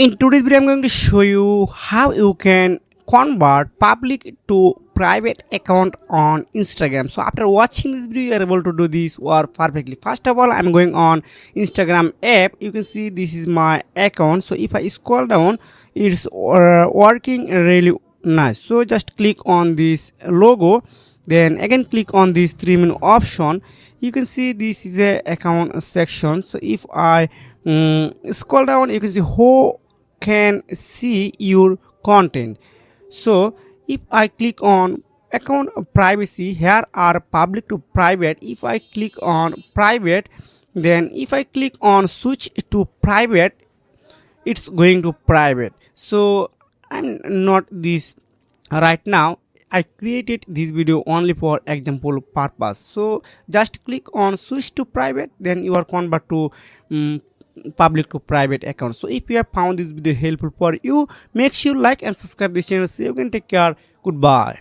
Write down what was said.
In today's video, I'm going to show you how you can convert public to private account on Instagram. So after watching this video, you are able to do this work perfectly. First of all, I'm going on Instagram app. You can see this is my account. So if I scroll down, it's working really nice. So just click on this logo. Then again click on this three menu option. You can see this is a account section. So if I scroll down, you can see who can see your content. So if I click on account privacy, here are public to private. If I click on private, then if I click on switch to private, it's going to private. So I'm not this right now. I created this video only for example purpose. So just click on switch to private, then you are convert to public to private account. So if you have found this video helpful for you, make sure like and subscribe this channel. See you again. Take care. Goodbye.